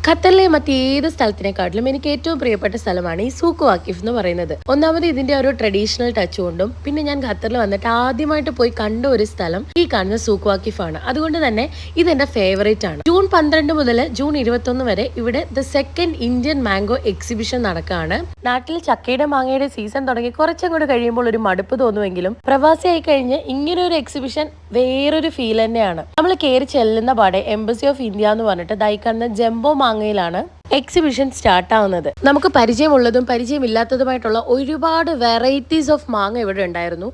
ഖത്തറിലെ മറ്റേത് സ്ഥലത്തിനെക്കാട്ടിലും എനിക്ക് ഏറ്റവും പ്രിയപ്പെട്ട സ്ഥലമാണ് ഈ സൂക്ക് വാക്കിഫ് എന്ന് പറയുന്നത്. ഒന്നാമത് ഇതിന്റെ ഒരു ട്രഡീഷണൽ ടച്ച് കൊണ്ടും പിന്നെ ഞാൻ ഖത്തറിൽ വന്നിട്ട് ആദ്യമായിട്ട് പോയി കണ്ട ഒരു സ്ഥലം ഈ കാണുന്ന സൂക്ക് വാക്കിഫ് ആണ്. അതുകൊണ്ട് തന്നെ ഇതെന്റെ ഫേവറേറ്റ് ആണ്. ജൂൺ 12 മുതൽ ജൂൺ 21 വരെ ഇവിടെ the second Indian mango exhibition നടക്കുകയാണ്. നാട്ടിൽ ചക്കയുടെ മാങ്ങയുടെ സീസൺ തുടങ്ങി കുറച്ചങ്ങോട്ട് കഴിയുമ്പോൾ ഒരു മടുപ്പ് തോന്നുമെങ്കിലും പ്രവാസിയായി കഴിഞ്ഞ് ഇങ്ങനെ ഒരു എക്സിബിഷൻ വേറൊരു ഫീൽ തന്നെയാണ്. നമ്മൾ കയറി ചെല്ലുന്ന പാടെ എംബസി ഓഫ് ഇന്ത്യ എന്ന് പറഞ്ഞിട്ട് ദൈക്കാവുന്ന ജംബോ മാങ്ങയിലാണ് എക്സിബിഷൻ സ്റ്റാർട്ട് ആവുന്നത്. നമുക്ക് പരിചയമുള്ളതും പരിചയമില്ലാത്തതുമായിട്ടുള്ള ഒരുപാട് വെറൈറ്റീസ് ഓഫ് മാങ്ങ ഇവിടെ ഉണ്ടായിരുന്നു.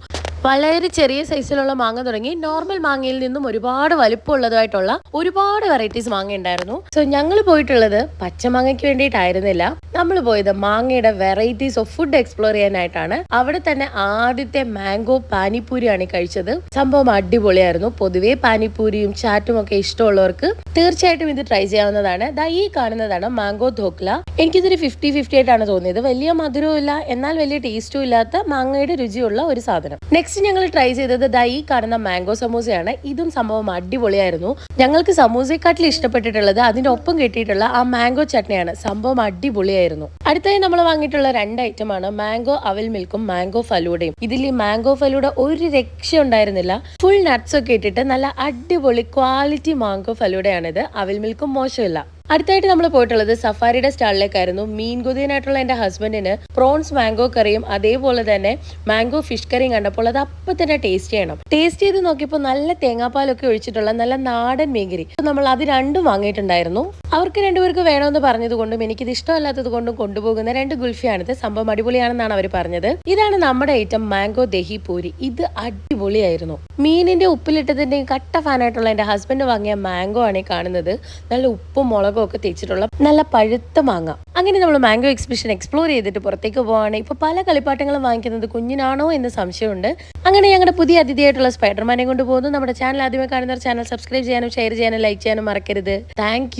വളരെ ചെറിയ സൈസിലുള്ള മാങ്ങ തുടങ്ങി നോർമൽ മാങ്ങയിൽ നിന്നും ഒരുപാട് വലിപ്പമുള്ളതായിട്ടുള്ള ഒരുപാട് വെറൈറ്റീസ് മാങ്ങ ഉണ്ടായിരുന്നു. സോ ഞങ്ങൾ പോയിട്ടുള്ളത് പച്ചമാങ്ങയ്ക്ക് വേണ്ടിയിട്ടായിരുന്നില്ല. നമ്മൾ പോയത് മാങ്ങയുടെ വെറൈറ്റീസ് ഓഫ് ഫുഡ് എക്സ്പ്ലോർ ചെയ്യാനായിട്ടാണ്. അവിടെ തന്നെ ആദ്യത്തെ മാംഗോ പാനിപ്പൂരിയാണ് കഴിച്ചത്. സംഭവം അടിപൊളിയായിരുന്നു. പൊതുവേ പാനിപ്പൂരിയും ചാറ്റും ഒക്കെ ഇഷ്ടമുള്ളവർക്ക് തീർച്ചയായിട്ടും ഇത് ട്രൈ ചെയ്യാവുന്നതാണ്. ഈ കാണുന്നതാണ് മാംഗോ ധോക്ല. എനിക്കിതൊരു 50-50 ആയിട്ടാണ് തോന്നിയത്. വലിയ മധുരവും ഇല്ല, എന്നാൽ വലിയ ടേസ്റ്റും ഇല്ലാത്ത മാങ്ങയുടെ രുചിയുള്ള ഒരു സാധനം. നെക്സ്റ്റ് ഞങ്ങൾ ട്രൈ ചെയ്തത് ഈ കാണുന്ന മാംഗോ സമൂസയാണ്. ഇതും സംഭവം അടിപൊളിയായിരുന്നു. ഞങ്ങൾക്ക് സമൂസയെക്കാട്ടിൽ ഇഷ്ടപ്പെട്ടിട്ടുള്ളത് അതിന്റെ ഒപ്പം കിട്ടിയിട്ടുള്ള ആ മാംഗോ ചട്നിയാണ്. സംഭവം അടിപൊളിയായിരുന്നു. അടുത്തായി നമ്മൾ വാങ്ങിയിട്ടുള്ള 2 ഐറ്റമാണ് മാംഗോ അവൽ മിൽക്കും മാംഗോ ഫലൂഡയും. ഇതിൽ ഈ മാംഗോ ഫലൂഡ ഒരു രക്ഷ ഉണ്ടായിരുന്നില്ല. ഫുൾ നട്ട്സ് ഒക്കെ ഇട്ടിട്ട് നല്ല അടിപൊളി ക്വാളിറ്റി മാംഗോ ഫലൂഡയാണിത്. അവൽ മിൽക്കും മോശമില്ല. അടുത്തായിട്ട് നമ്മൾ പോയിട്ടുള്ളത് സഫാരിയുടെ സ്റ്റാളിലേക്കായിരുന്നു. മീൻ കൊതിയനായിട്ടുള്ള എൻ്റെ ഹസ്ബൻഡിന് പ്രോൺസ് മാംഗോ കറിയും അതേപോലെ തന്നെ മാംഗോ ഫിഷ് കറിയും കണ്ടപ്പോൾ അത് അപ്പം തന്നെ ടേസ്റ്റ് ചെയ്യണം. ടേസ്റ്റ് ചെയ്ത് നോക്കിയപ്പോൾ നല്ല തേങ്ങാപ്പാലൊക്കെ ഒഴിച്ചിട്ടുള്ള നല്ല നാടൻ മീൻകറി. നമ്മൾ അത് രണ്ടും വാങ്ങിയിട്ടുണ്ടായിരുന്നു. അവർക്ക് രണ്ടുപേർക്ക് വേണമെന്ന് പറഞ്ഞത് കൊണ്ടും എനിക്കിത് ഇഷ്ടമല്ലാത്തത് കൊണ്ടും കൊണ്ടുപോകുന്ന 2 ഗുൽഫിയാണിത്. സംഭവം അടിപൊളിയാണെന്നാണ് അവർ പറഞ്ഞത്. ഇതാണ് നമ്മുടെ ഐറ്റം മാംഗോ ദഹി പൂരി. ഇത് അടിപൊളിയായിരുന്നു. മീനിന്റെ ഉപ്പിലിട്ടതിന്റെയും കട്ട ഫാനായിട്ടുള്ള എൻ്റെ ഹസ്ബൻഡ് വാങ്ങിയ മാംഗോ ആണ് ഈ കാണുന്നത്. നല്ല ഉപ്പും മുളകും ഒക്കെ തേച്ചിട്ടുള്ള നല്ല പഴുത്ത മാങ്ങ. അങ്ങനെ നമ്മൾ മാംഗോ എക്സിബിഷൻ എക്സ്പ്ലോർ ചെയ്തിട്ട് പുറത്തേക്ക് പോവാണ്. ഇപ്പൊ പല കളിപ്പാട്ടങ്ങളും വാങ്ങിക്കുന്നത് കുഞ്ഞിനാണോ എന്ന് സംശയമുണ്ട്. അങ്ങനെ ഞങ്ങളുടെ പുതിയ അതിഥിയായിട്ടുള്ള സ്പൈഡർമാനെ കൊണ്ട് പോകുന്നു. നമ്മുടെ ചാനൽ ആദ്യമേ കാണുന്നവർ ചാനൽ സബ്സ്ക്രൈബ് ചെയ്യാനും ഷെയർ ചെയ്യാനും ലൈക്ക് ചെയ്യാനും മറക്കരുത്. താങ്ക്